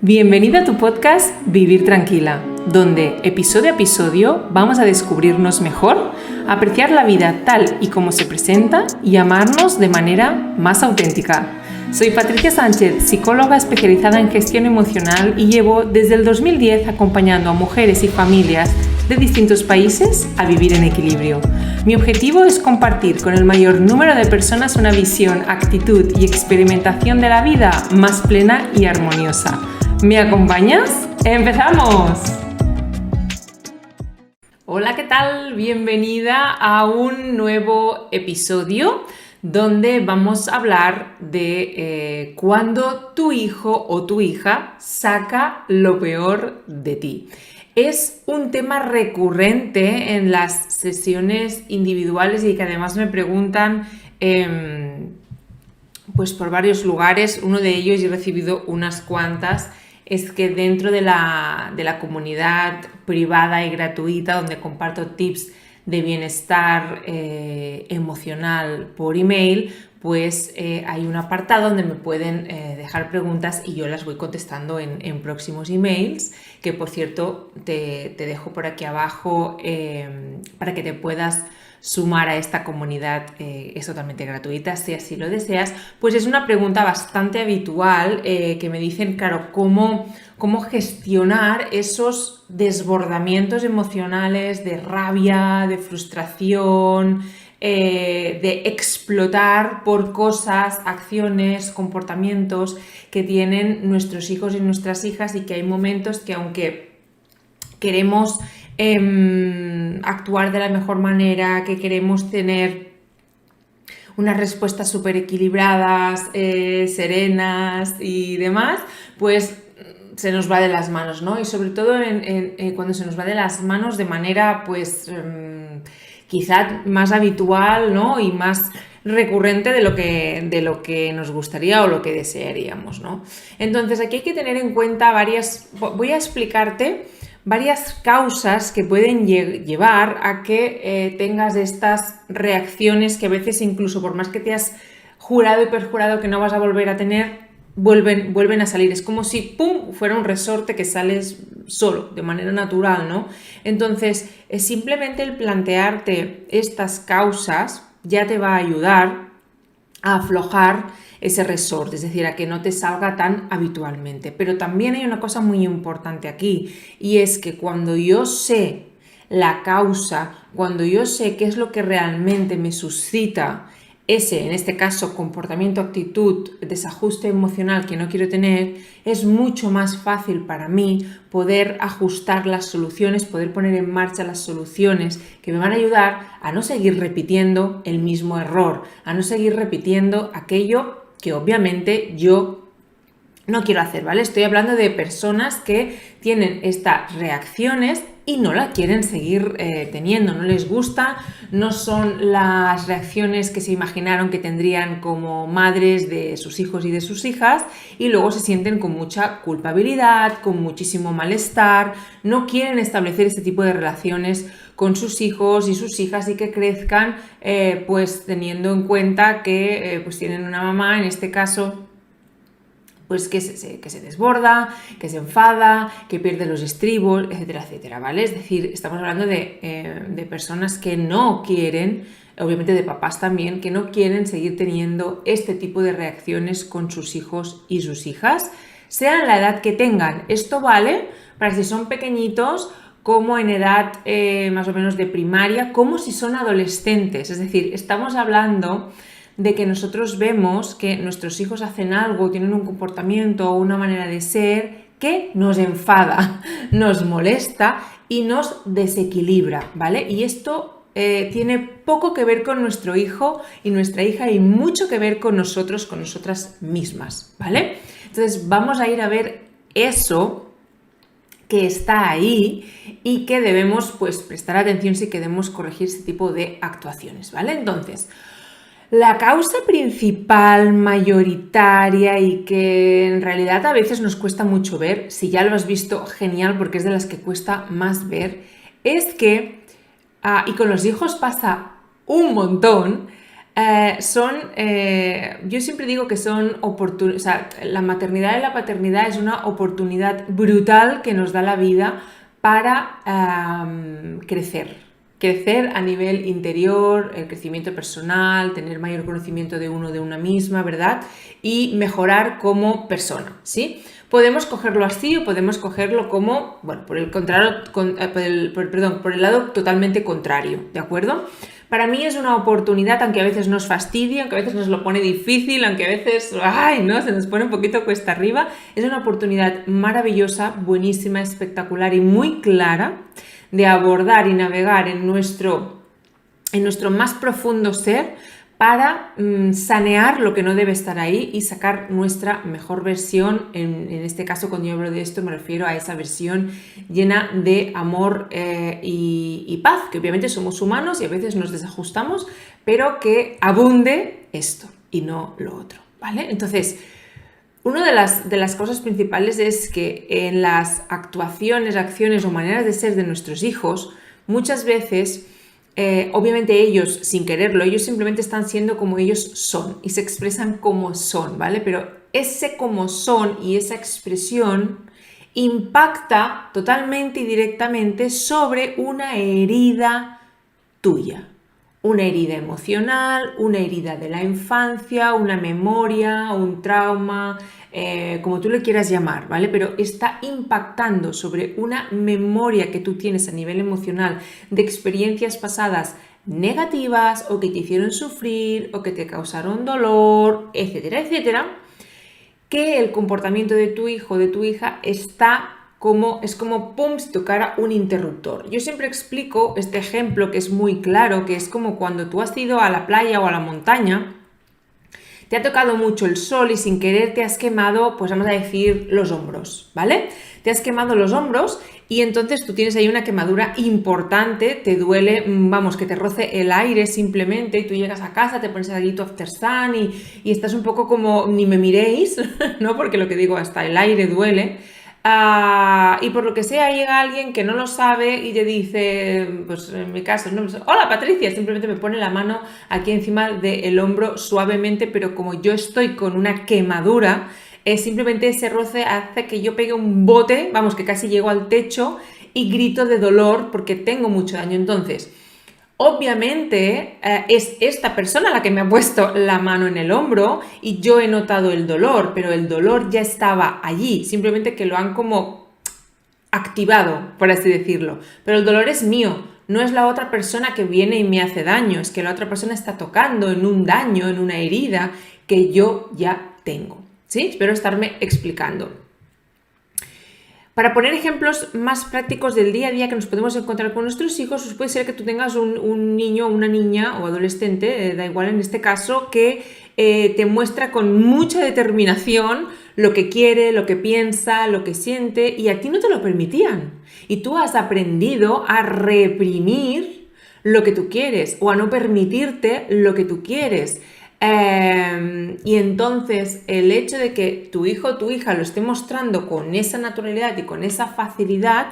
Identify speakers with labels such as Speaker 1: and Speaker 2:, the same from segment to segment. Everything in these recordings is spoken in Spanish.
Speaker 1: Bienvenida a tu podcast Vivir Tranquila, donde episodio a episodio vamos a descubrirnos mejor, apreciar la vida tal y como se presenta y amarnos de manera más auténtica. Soy Patricia Sánchez, psicóloga especializada en gestión emocional y llevo desde el 2010 acompañando a mujeres y familias de distintos países a vivir en equilibrio. Mi objetivo es compartir con el mayor número de personas una visión, actitud y experimentación de la vida más plena y armoniosa. ¿Me acompañas? ¡Empezamos! Hola, ¿qué tal? Bienvenida a un nuevo episodio donde vamos a hablar de cuando tu hijo o tu hija saca lo peor de ti. Es un tema recurrente en las sesiones individuales y que además me preguntan pues por varios lugares. Uno de ellos, y he recibido unas cuantas, es que dentro de la comunidad privada y gratuita donde comparto tips de bienestar emocional por email, pues hay un apartado donde me pueden dejar preguntas y yo las voy contestando en próximos emails, que por cierto te dejo por aquí abajo para que te puedas sumar a esta comunidad. Es totalmente gratuita si así lo deseas. Pues es una pregunta bastante habitual que me dicen, claro, cómo gestionar esos desbordamientos emocionales de rabia, de frustración, de explotar por cosas, acciones, comportamientos que tienen nuestros hijos y nuestras hijas, y que hay momentos que aunque queremos actuar de la mejor manera, que queremos tener unas respuestas súper equilibradas, serenas y demás, pues se nos va de las manos, ¿no? Y sobre todo cuando se nos va de las manos de manera pues quizá más habitual, ¿no? Y más recurrente de lo que nos gustaría o lo que desearíamos, ¿no? Entonces aquí hay que tener en cuenta voy a explicarte varias causas que pueden llevar a que tengas estas reacciones que a veces, incluso por más que te has jurado y perjurado que no vas a volver a tener, vuelven a salir. Es como si ¡pum! Fuera un resorte que sales solo, de manera natural, ¿no? Entonces, simplemente el plantearte estas causas ya te va a ayudar a aflojar ese resorte, es decir, a que no te salga tan habitualmente. Pero también hay una cosa muy importante aquí, y es que cuando yo sé la causa, cuando yo sé qué es lo que realmente me suscita en este caso, comportamiento, actitud, desajuste emocional que no quiero tener, es mucho más fácil para mí poder ajustar las soluciones, poder poner en marcha las soluciones que me van a ayudar a no seguir repitiendo el mismo error, a no seguir repitiendo aquello que obviamente yo no quiero hacer, ¿vale? Estoy hablando de personas que tienen estas reacciones y no la quieren seguir teniendo, no les gusta, no son las reacciones que se imaginaron que tendrían como madres de sus hijos y de sus hijas, y luego se sienten con mucha culpabilidad, con muchísimo malestar, no quieren establecer este tipo de relaciones con sus hijos y sus hijas y que crezcan pues teniendo en cuenta que pues tienen una mamá, en este caso, pues que se desborda, que se enfada, que pierde los estribos, etcétera, etcétera, ¿vale? Es decir, estamos hablando de personas que no quieren, obviamente de papás también, que no quieren seguir teniendo este tipo de reacciones con sus hijos y sus hijas, sea la edad que tengan. Esto vale para si son pequeñitos, como en edad más o menos de primaria, como si son adolescentes. Es decir, estamos hablando de que nosotros vemos que nuestros hijos hacen algo, tienen un comportamiento o una manera de ser que nos enfada, nos molesta y nos desequilibra, ¿vale? Y esto tiene poco que ver con nuestro hijo y nuestra hija y mucho que ver con nosotros, con nosotras mismas, ¿vale? Entonces vamos a ir a ver eso que está ahí y que debemos pues prestar atención si queremos corregir este tipo de actuaciones, ¿vale? Entonces, la causa principal, mayoritaria y que en realidad a veces nos cuesta mucho ver, si ya lo has visto, genial, porque es de las que cuesta más ver, es que, y con los hijos pasa un montón, yo siempre digo que son oportunidades, o sea, la maternidad y la paternidad es una oportunidad brutal que nos da la vida para crecer a nivel interior, el crecimiento personal, tener mayor conocimiento de uno, de una misma, ¿verdad? Y mejorar como persona, ¿sí? Podemos cogerlo así o podemos cogerlo como, bueno, por el lado totalmente contrario, ¿de acuerdo? Para mí es una oportunidad, aunque a veces nos fastidia, aunque a veces nos lo pone difícil, aunque a veces, ¡ay!, ¿no?, se nos pone un poquito cuesta arriba. Es una oportunidad maravillosa, buenísima, espectacular y muy clara de abordar y navegar en nuestro más profundo ser para sanear lo que no debe estar ahí y sacar nuestra mejor versión. En este caso, cuando yo hablo de esto, me refiero a esa versión llena de amor y paz, que obviamente somos humanos y a veces nos desajustamos, pero que abunde esto y no lo otro, ¿vale? Entonces, una de las cosas principales es que en las actuaciones, acciones o maneras de ser de nuestros hijos, muchas veces, obviamente ellos, sin quererlo, ellos simplemente están siendo como ellos son y se expresan como son, ¿vale? Pero ese como son y esa expresión impacta totalmente y directamente sobre una herida tuya. Una herida emocional, una herida de la infancia, una memoria, un trauma, como tú le quieras llamar, ¿vale? Pero está impactando sobre una memoria que tú tienes a nivel emocional de experiencias pasadas negativas o que te hicieron sufrir o que te causaron dolor, etcétera, etcétera, que el comportamiento de tu hijo o de tu hija es como pum, si tocara un interruptor. Yo siempre explico este ejemplo que es muy claro, que es como cuando tú has ido a la playa o a la montaña, te ha tocado mucho el sol y sin querer te has quemado, pues vamos a decir, los hombros, ¿vale? Te has quemado los hombros y entonces tú tienes ahí una quemadura importante, te duele, vamos, que te roce el aire simplemente y tú llegas a casa, te pones allí tu after sun y estás un poco como, ni me miréis, ¿no? Porque lo que digo, hasta el aire duele. Y por lo que sea llega alguien que no lo sabe y te dice, pues en mi caso, ¿no? Hola Patricia, simplemente me pone la mano aquí encima del hombro suavemente, pero como yo estoy con una quemadura, simplemente ese roce hace que yo pegue un bote, vamos, que casi llego al techo y grito de dolor porque tengo mucho daño. Entonces, obviamente es esta persona la que me ha puesto la mano en el hombro y yo he notado el dolor, pero el dolor ya estaba allí, simplemente que lo han como activado, por así decirlo. Pero el dolor es mío, no es la otra persona que viene y me hace daño, es que la otra persona está tocando en un daño, en una herida que yo ya tengo. ¿Sí? Espero estarme explicando. Para poner ejemplos más prácticos del día a día que nos podemos encontrar con nuestros hijos, pues puede ser que tú tengas un niño, una niña o adolescente, da igual en este caso, que te muestra con mucha determinación lo que quiere, lo que piensa, lo que siente y a ti no te lo permitían. Y tú has aprendido a reprimir lo que tú quieres o a no permitirte lo que tú quieres. Y entonces el hecho de que tu hijo o tu hija lo esté mostrando con esa naturalidad y con esa facilidad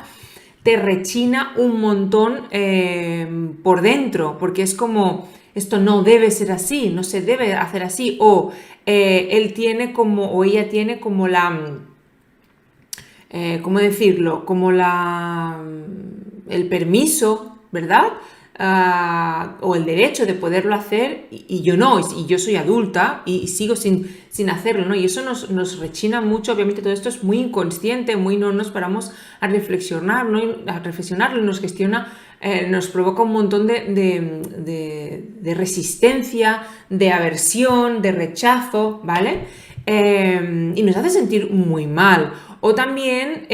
Speaker 1: te rechina un montón por dentro, porque es como, esto no debe ser así, no se debe hacer así, o él tiene como, o ella tiene como la, ¿cómo decirlo? Como el permiso, ¿verdad? O el derecho de poderlo hacer y yo no, y yo soy adulta y sigo sin hacerlo, ¿no? Y eso nos rechina mucho. Obviamente todo esto es muy inconsciente, no nos paramos a reflexionar, ¿no? A reflexionarlo, nos gestiona, nos provoca un montón de resistencia, de aversión, de rechazo, ¿vale? Y nos hace sentir muy mal. O también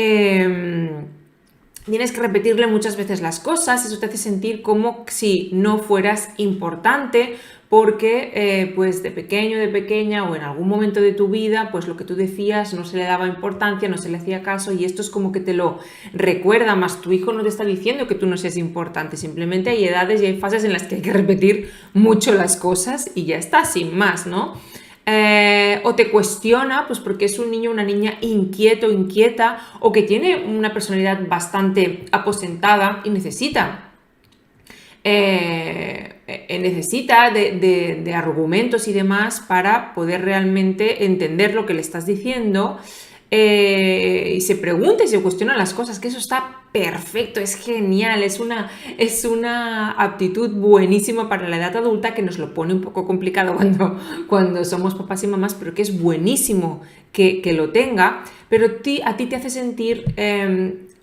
Speaker 1: tienes que repetirle muchas veces las cosas, eso te hace sentir como si no fueras importante porque pues de pequeño, de pequeña o en algún momento de tu vida pues lo que tú decías no se le daba importancia, no se le hacía caso y esto es como que te lo recuerda, más tu hijo no te está diciendo que tú no seas importante, simplemente hay edades y hay fases en las que hay que repetir mucho las cosas y ya está, sin más, ¿no? O te cuestiona, pues porque es un niño o una niña inquieto, inquieta, o que tiene una personalidad bastante aposentada y necesita necesita de argumentos y demás para poder realmente entender lo que le estás diciendo, y se pregunta y se cuestiona las cosas, que eso está perfecto, es genial, es una aptitud buenísima para la edad adulta, que nos lo pone un poco complicado cuando somos papás y mamás, pero que es buenísimo que lo tenga, pero a ti te hace sentir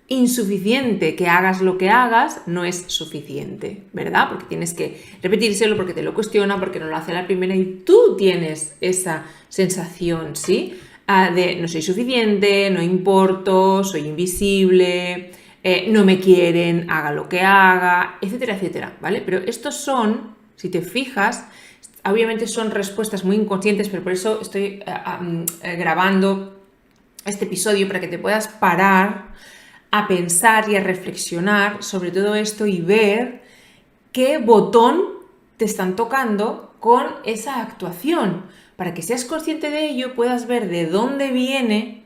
Speaker 1: insuficiente. Que hagas lo que hagas no es suficiente, ¿verdad? Porque tienes que repetírselo, porque te lo cuestiona, porque no lo hace a la primera, y tú tienes esa sensación, ¿sí? De no soy suficiente, no importo, soy invisible, no me quieren, haga lo que haga, etcétera, etcétera, ¿vale? Pero estos son, si te fijas, obviamente son respuestas muy inconscientes, pero por eso estoy grabando este episodio, para que te puedas parar a pensar y a reflexionar sobre todo esto y ver qué botón te están tocando con esa actuación. Para que seas consciente de ello, puedas ver de dónde viene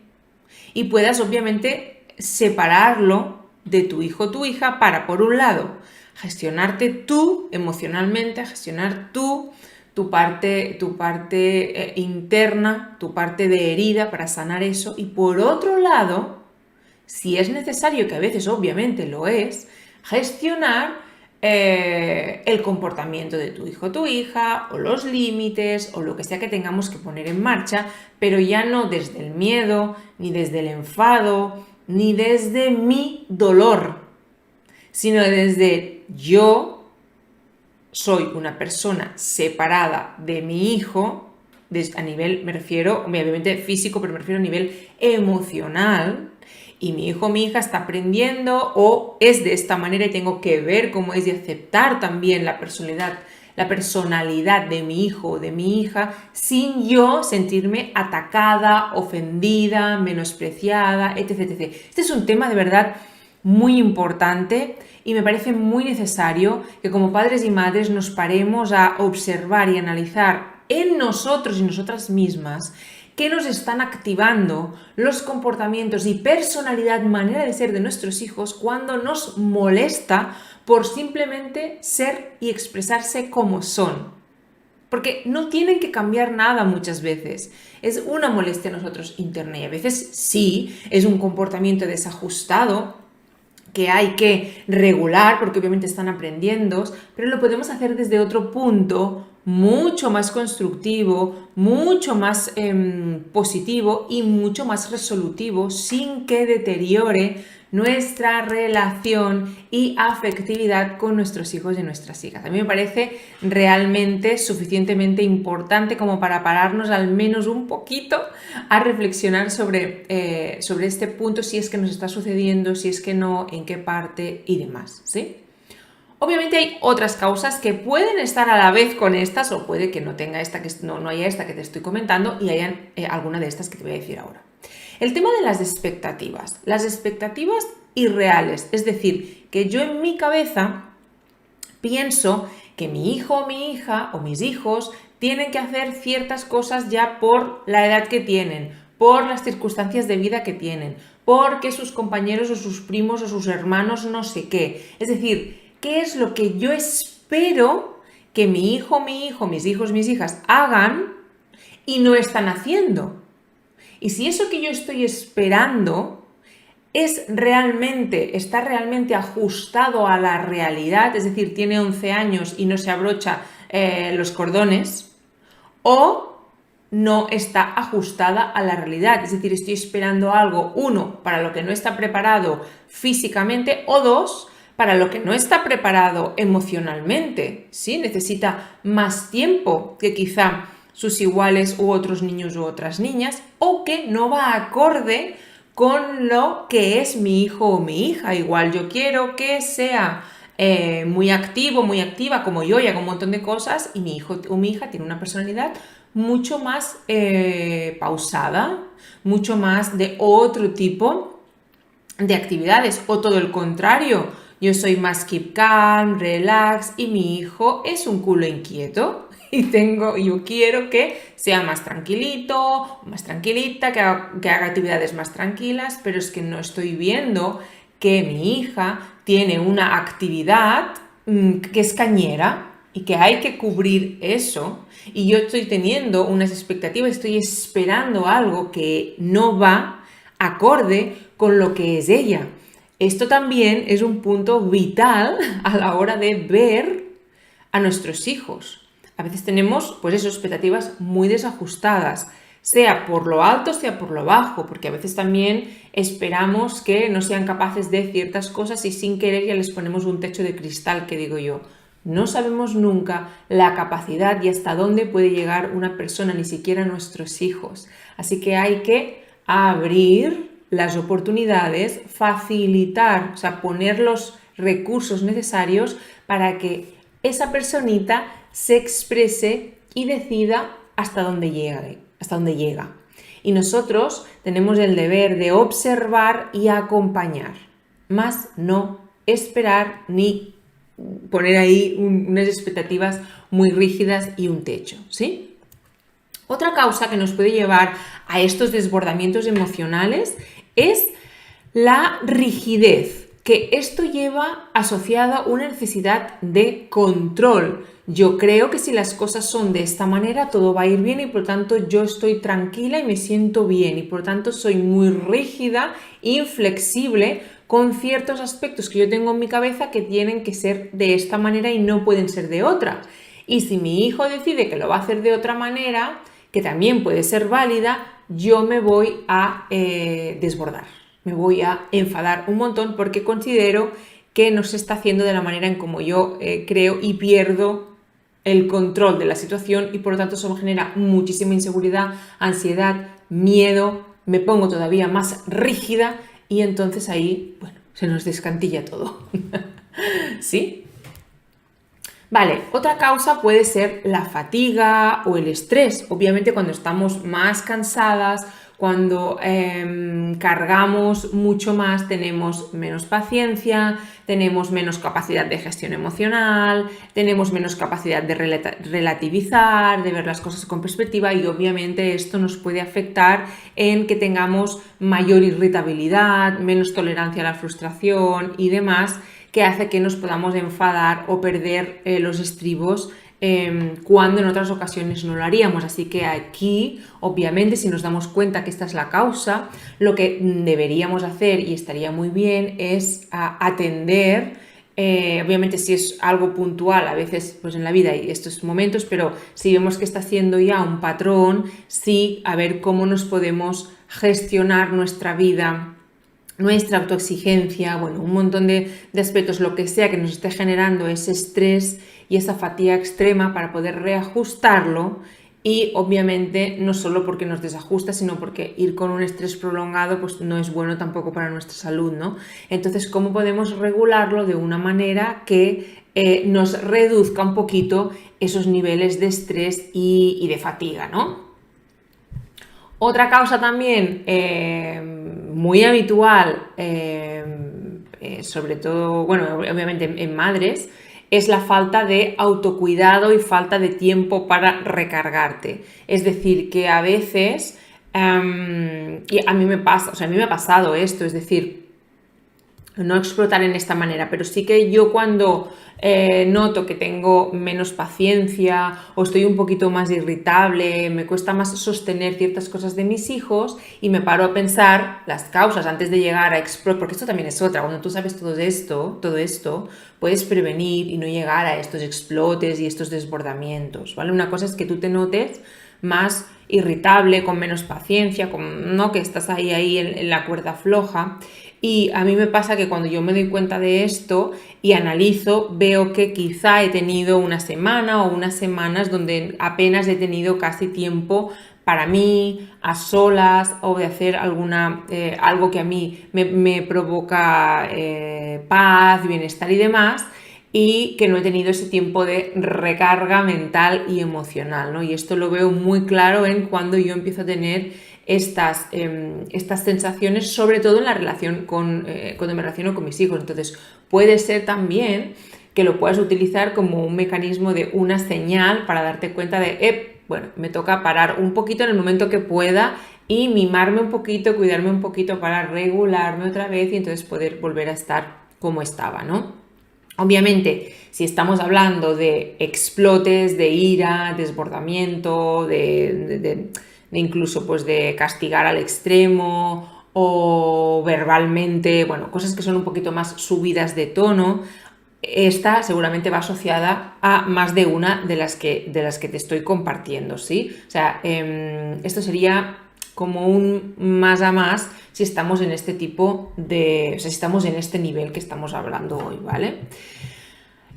Speaker 1: y puedas parte separarlo de tu hijo o tu hija para, por un lado, gestionarte tú emocionalmente, gestionar tú tu parte interna, tu parte de herida, para sanar eso, y por otro lado, si es necesario, que a veces obviamente lo es, gestionar el comportamiento de tu hijo o tu hija, o los límites, o lo que sea que tengamos que poner en marcha, pero ya no desde el miedo, ni desde el enfado, ni desde mi dolor, sino desde yo soy una persona separada de mi hijo, a nivel, me refiero, obviamente físico, pero me refiero a nivel emocional, y mi hijo o mi hija está aprendiendo o es de esta manera, y tengo que ver cómo es, de aceptar también la personalidad de mi hijo o de mi hija, sin yo sentirme atacada, ofendida, menospreciada, etc, etc. Este es un tema de verdad muy importante, y me parece muy necesario que como padres y madres nos paremos a observar y analizar en nosotros y nosotras mismas qué nos están activando los comportamientos y personalidad, manera de ser de nuestros hijos, cuando nos molesta por simplemente ser y expresarse como son. Porque no tienen que cambiar nada muchas veces. Es una molestia a nosotros interna, y a veces sí, es un comportamiento desajustado que hay que regular, porque obviamente están aprendiendo, pero lo podemos hacer desde otro punto mucho más constructivo, mucho más positivo y mucho más resolutivo, sin que deteriore nuestra relación y afectividad con nuestros hijos y nuestras hijas. A mí me parece realmente suficientemente importante como para pararnos al menos un poquito a reflexionar sobre este punto, si es que nos está sucediendo, si es que no, en qué parte y demás, ¿sí? Obviamente hay otras causas que pueden estar a la vez con estas, o puede que no tenga esta, que no haya esta que te estoy comentando, y hayan alguna de estas que te voy a decir ahora. El tema de las expectativas irreales, es decir, que yo en mi cabeza pienso que mi hijo o mi hija o mis hijos tienen que hacer ciertas cosas ya por la edad que tienen, por las circunstancias de vida que tienen, porque sus compañeros o sus primos o sus hermanos no sé qué. Es decir, ¿qué es lo que yo espero que mi hijo, mis hijos, mis hijas hagan y no están haciendo? Y si eso que yo estoy esperando está realmente ajustado a la realidad, es decir, tiene 11 años y no se abrocha los cordones, o no está ajustada a la realidad, es decir, estoy esperando algo, uno, para lo que no está preparado físicamente, o dos, para lo que no está preparado emocionalmente, ¿sí? Necesita más tiempo que quizá sus iguales u otros niños u otras niñas, o que no va acorde con lo que es mi hijo o mi hija. Igual yo quiero que sea muy activo, muy activa como yo, y haga un montón de cosas, y mi hijo o mi hija tiene una personalidad mucho más pausada, mucho más de otro tipo de actividades, o todo el contrario, yo soy más keep calm, relax, y mi hijo es un culo inquieto, y yo quiero que sea más tranquilito, más tranquilita, que haga actividades más tranquilas, pero es que no estoy viendo que mi hija tiene una actividad que es cañera, y que hay que cubrir eso, y yo estoy teniendo unas expectativas, estoy esperando algo que no va acorde con lo que es ella. Esto también es un punto vital a la hora de ver a nuestros hijos. A veces tenemos, pues eso, expectativas muy desajustadas, sea por lo alto, sea por lo bajo, porque a veces también esperamos que no sean capaces de ciertas cosas y sin querer ya les ponemos un techo de cristal, que digo yo. No sabemos nunca la capacidad y hasta dónde puede llegar una persona, ni siquiera nuestros hijos. Así que hay que abrir las oportunidades, facilitar, o sea, poner los recursos necesarios para que esa personita se exprese y decida hasta dónde llega. Y nosotros tenemos el deber de observar y acompañar, más no esperar ni poner ahí unas expectativas muy rígidas y un techo, ¿sí? Otra causa que nos puede llevar a estos desbordamientos emocionales es la rigidez, que esto lleva asociada una necesidad de control. Yo creo que si las cosas son de esta manera, todo va a ir bien y por lo tanto yo estoy tranquila y me siento bien y por lo tanto soy muy rígida, inflexible con ciertos aspectos que yo tengo en mi cabeza que tienen que ser de esta manera y no pueden ser de otra. Y si mi hijo decide que lo va a hacer de otra manera, que también puede ser válida, yo me voy a desbordar. Me voy a enfadar un montón porque considero que no se está haciendo de la manera en como yo creo y pierdo el control de la situación y por lo tanto eso me genera muchísima inseguridad, ansiedad, miedo, me pongo todavía más rígida y entonces ahí, bueno, se nos descantilla todo. ¿Sí? Vale, otra causa puede ser la fatiga o el estrés. Obviamente cuando estamos más cansadas, cuando cargamos mucho más, tenemos menos paciencia, tenemos menos capacidad de gestión emocional, tenemos menos capacidad de relativizar, de ver las cosas con perspectiva y obviamente esto nos puede afectar en que tengamos mayor irritabilidad, menos tolerancia a la frustración y demás, que hace que nos podamos enfadar o perder los estribos cuando en otras ocasiones no lo haríamos. Así que aquí, obviamente, si nos damos cuenta que esta es la causa, lo que deberíamos hacer, y estaría muy bien, es atender. Obviamente si es algo puntual, a veces pues en la vida hay estos momentos, pero si vemos que está siendo ya un patrón, sí, a ver cómo nos podemos gestionar nuestra vida, nuestra autoexigencia, bueno, un montón de aspectos, lo que sea que nos esté generando ese estrés y esa fatiga extrema para poder reajustarlo y obviamente no solo porque nos desajusta, sino porque ir con un estrés prolongado pues no es bueno tampoco para nuestra salud, ¿no? Entonces, ¿cómo podemos regularlo de una manera que nos reduzca un poquito esos niveles de estrés y de fatiga, ¿no? Otra causa también muy habitual, sobre todo, bueno, obviamente en madres, es la falta de autocuidado y falta de tiempo para recargarte. Es decir, que a veces, y a mí me pasa, o sea, a mí me ha pasado esto, es decir, no explotar en esta manera, pero sí que yo cuando noto que tengo menos paciencia o estoy un poquito más irritable, me cuesta más sostener ciertas cosas de mis hijos y me paro a pensar las causas antes de llegar a explotar, porque esto también es otra, cuando tú sabes todo esto, puedes prevenir y no llegar a estos explotes y estos desbordamientos, ¿vale? Una cosa es que tú te notes más irritable, con menos paciencia, ¿no? Que estás ahí en la cuerda floja. Y a mí me pasa que cuando yo me doy cuenta de esto y analizo, veo que quizá he tenido una semana o unas semanas donde apenas he tenido casi tiempo para mí, a solas, o de hacer algo que a mí me provoca paz, bienestar y demás, y que no he tenido ese tiempo de recarga mental y emocional, ¿no? Y esto lo veo muy claro en cuando yo empiezo a tener estas sensaciones, sobre todo en la relación cuando me relaciono con mis hijos. Entonces, puede ser también que lo puedas utilizar como un mecanismo de una señal para darte cuenta de, bueno, me toca parar un poquito en el momento que pueda y mimarme un poquito, cuidarme un poquito para regularme otra vez y entonces poder volver a estar como estaba, ¿no? Obviamente, si estamos hablando de explotes, de ira, desbordamiento, de incluso pues de castigar al extremo o verbalmente, bueno, cosas que son un poquito más subidas de tono, esta seguramente va asociada a más de una de las que te estoy compartiendo, ¿sí? O sea, esto sería como un más a más si estamos en este tipo de... O sea, si estamos en este nivel que estamos hablando hoy, ¿vale?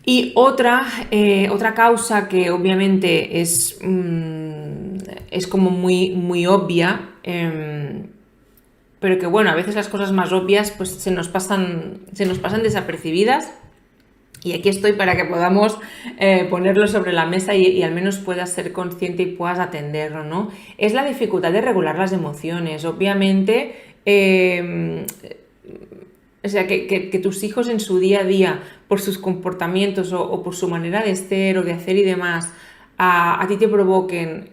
Speaker 1: Y otra causa que obviamente es como muy, muy obvia, pero que bueno, a veces las cosas más obvias pues se nos pasan desapercibidas. Y aquí estoy para que podamos ponerlo sobre la mesa y al menos puedas ser consciente y puedas atenderlo, ¿no? Es la dificultad de regular las emociones. Obviamente, o sea, que tus hijos en su día a día, por sus comportamientos o por su manera de ser o de hacer y demás, a ti te provoquen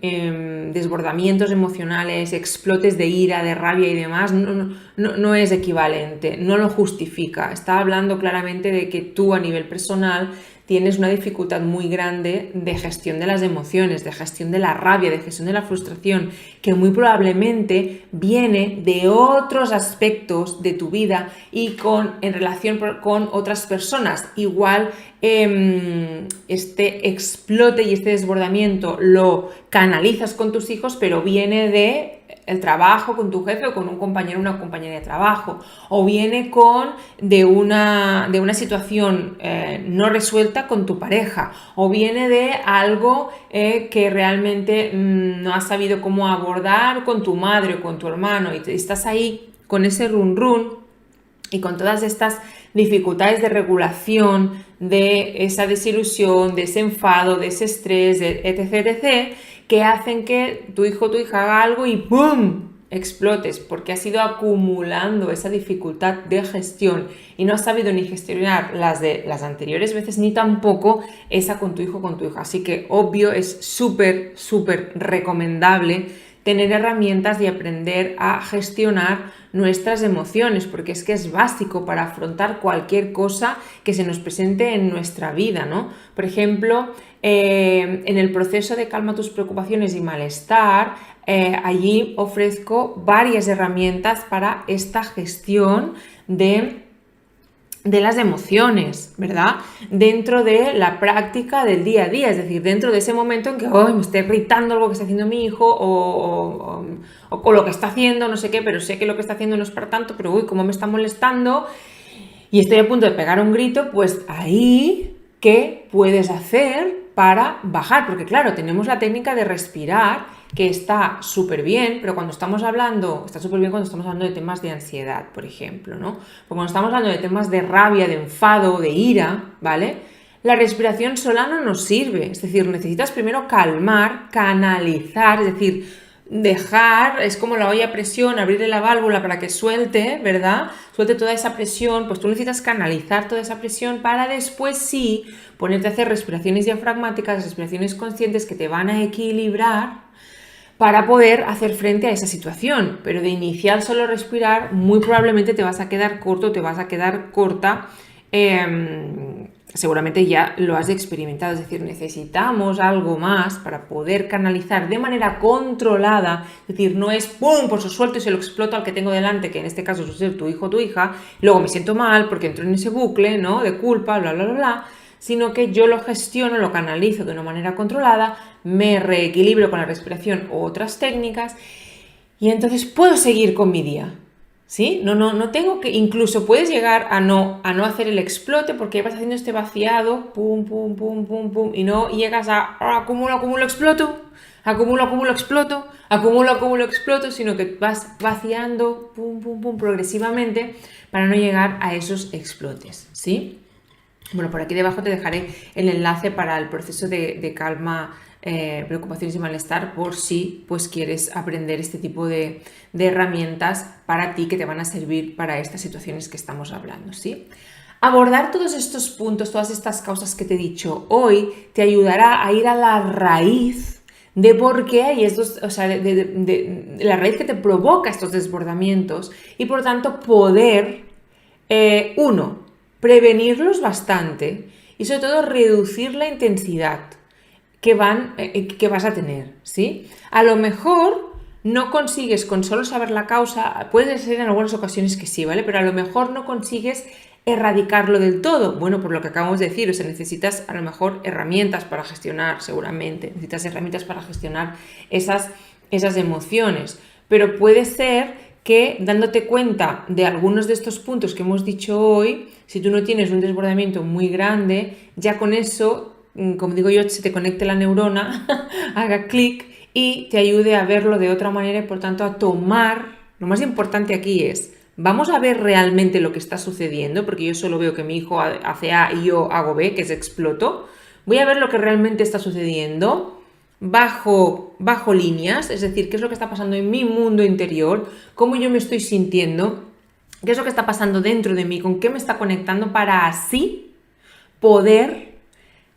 Speaker 1: desbordamientos emocionales, explotes de ira, de rabia y demás, no es equivalente, no lo justifica. Está hablando claramente de que tú a nivel personal tienes una dificultad muy grande de gestión de las emociones, de gestión de la rabia, de gestión de la frustración, que muy probablemente viene de otros aspectos de tu vida y en relación con otras personas. Igual este explote y este desbordamiento lo canalizas con tus hijos, pero viene de el trabajo con tu jefe o con un compañero o una compañera de trabajo, o viene de una situación no resuelta con tu pareja, o viene de algo que realmente no has sabido cómo abordar con tu madre o con tu hermano y estás ahí con ese run run y con todas estas dificultades de regulación, de esa desilusión, de ese enfado, de ese estrés, etc., etc., que hacen que tu hijo o tu hija haga algo y ¡pum!, explotes, porque has ido acumulando esa dificultad de gestión y no has sabido ni gestionar las de las anteriores veces, ni tampoco esa con tu hijo o con tu hija. Así que, obvio, es súper, súper recomendable tener herramientas y aprender a gestionar nuestras emociones, porque es que es básico para afrontar cualquier cosa que se nos presente en nuestra vida, ¿no? Por ejemplo, en el proceso de calma tus preocupaciones y malestar, allí ofrezco varias herramientas para esta gestión de las emociones, ¿verdad? Dentro de la práctica del día a día, es decir, dentro de ese momento en que me está irritando algo que está haciendo mi hijo o lo que está haciendo, no sé qué, pero sé que lo que está haciendo no es para tanto, pero cómo me está molestando y estoy a punto de pegar un grito, pues ahí, ¿qué puedes hacer para bajar? Porque claro, tenemos la técnica de respirar, que está súper bien, pero cuando estamos hablando, está súper bien cuando estamos hablando de temas de ansiedad, por ejemplo, ¿no? Porque cuando estamos hablando de temas de rabia, de enfado, de ira, ¿vale? La respiración sola no nos sirve, es decir, necesitas primero calmar, canalizar, es decir, dejar, es como la olla a presión, abrirle la válvula para que suelte, ¿verdad? Suelte toda esa presión, pues tú necesitas canalizar toda esa presión para después sí ponerte a hacer respiraciones diafragmáticas, respiraciones conscientes que te van a equilibrar para poder hacer frente a esa situación. Pero de inicial solo respirar, muy probablemente te vas a quedar corto, te vas a quedar corta. Seguramente ya lo has experimentado, es decir, necesitamos algo más para poder canalizar de manera controlada, es decir, no es ¡pum!, por su suelto y se lo exploto al que tengo delante, que en este caso suele ser tu hijo o tu hija, y luego me siento mal porque entro en ese bucle, ¿no?, de culpa, bla, bla, bla, bla, sino que yo lo gestiono, lo canalizo de una manera controlada, me reequilibro con la respiración u otras técnicas y entonces puedo seguir con mi día. ¿Sí? No tengo que, incluso puedes llegar a no hacer el explote porque vas haciendo este vaciado, pum, pum, pum, pum, pum, y no llegas a acumulo, exploto, acumulo, exploto, acumulo, exploto, sino que vas vaciando, pum, pum, pum, progresivamente para no llegar a esos explotes, ¿sí? Bueno, por aquí debajo te dejaré el enlace para el proceso de calma, preocupaciones y malestar, por si pues quieres aprender este tipo de herramientas para ti que te van a servir para estas situaciones que estamos hablando, ¿sí? Abordar todos estos puntos, todas estas causas que te he dicho hoy, te ayudará a ir a la raíz de por qué hay estos, o sea, de la raíz que te provoca estos desbordamientos y por tanto poder, prevenirlos bastante y sobre todo reducir la intensidad que vas a tener, ¿sí? A lo mejor no consigues con solo saber la causa, puede ser en algunas ocasiones que sí, ¿vale? Pero a lo mejor no consigues erradicarlo del todo. Bueno, por lo que acabamos de decir, o sea, necesitas a lo mejor herramientas para gestionar, seguramente, necesitas herramientas para gestionar esas emociones, pero puede ser que dándote cuenta de algunos de estos puntos que hemos dicho hoy, si tú no tienes un desbordamiento muy grande, ya con eso, como digo yo, se te conecte la neurona, haga clic y te ayude a verlo de otra manera y por tanto a tomar, lo más importante aquí es, vamos a ver realmente lo que está sucediendo, porque yo solo veo que mi hijo hace A y yo hago B, que es exploto, voy a ver lo que realmente está sucediendo bajo líneas, es decir, qué es lo que está pasando en mi mundo interior, cómo yo me estoy sintiendo, qué es lo que está pasando dentro de mí, con qué me está conectando para así poder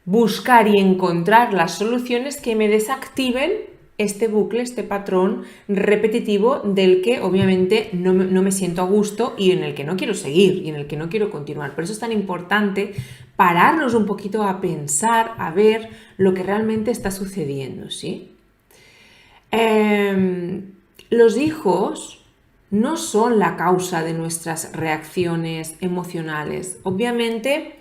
Speaker 1: buscar y encontrar las soluciones que me desactiven este bucle, este patrón repetitivo del que obviamente no me siento a gusto y en el que no quiero seguir y en el que no quiero continuar. Por eso es tan importante pararnos un poquito a pensar, a ver lo que realmente está sucediendo, ¿sí? Los hijos no son la causa de nuestras reacciones emocionales. Obviamente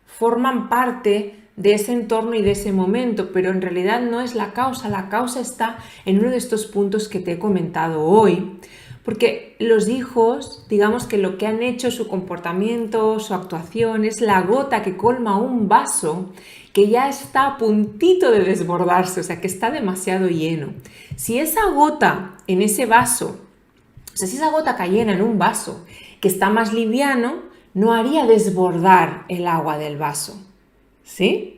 Speaker 1: forman parte de ese entorno y de ese momento, pero en realidad no es la causa está en uno de estos puntos que te he comentado hoy, porque los hijos, digamos que lo que han hecho, su comportamiento, su actuación, es la gota que colma un vaso que ya está a puntito de desbordarse, o sea, que está demasiado lleno. Si esa gota en ese vaso, o sea, si esa gota cayera en un vaso que está más liviano, no haría desbordar el agua del vaso, ¿sí?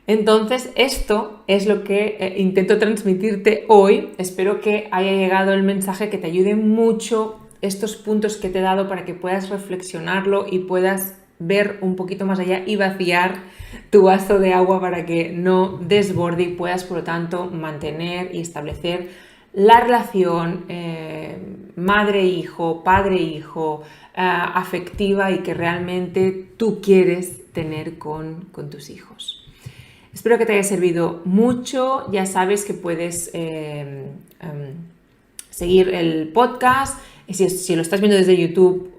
Speaker 1: Entonces, esto es lo que intento transmitirte hoy. Espero que haya llegado el mensaje, que te ayude mucho estos puntos que te he dado para que puedas reflexionarlo y puedas ver un poquito más allá y vaciar tu vaso de agua para que no desborde y puedas, por lo tanto, mantener y establecer la relación madre-hijo, padre-hijo, afectiva y que realmente tú quieres tener con tus hijos. Espero que te haya servido mucho. Ya sabes que puedes seguir el podcast. Si lo estás viendo desde YouTube,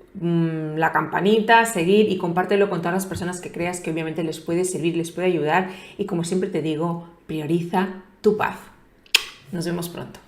Speaker 1: la campanita, seguir y compártelo con todas las personas que creas que obviamente les puede servir, les puede ayudar. Y como siempre te digo, prioriza tu paz. Nos vemos pronto.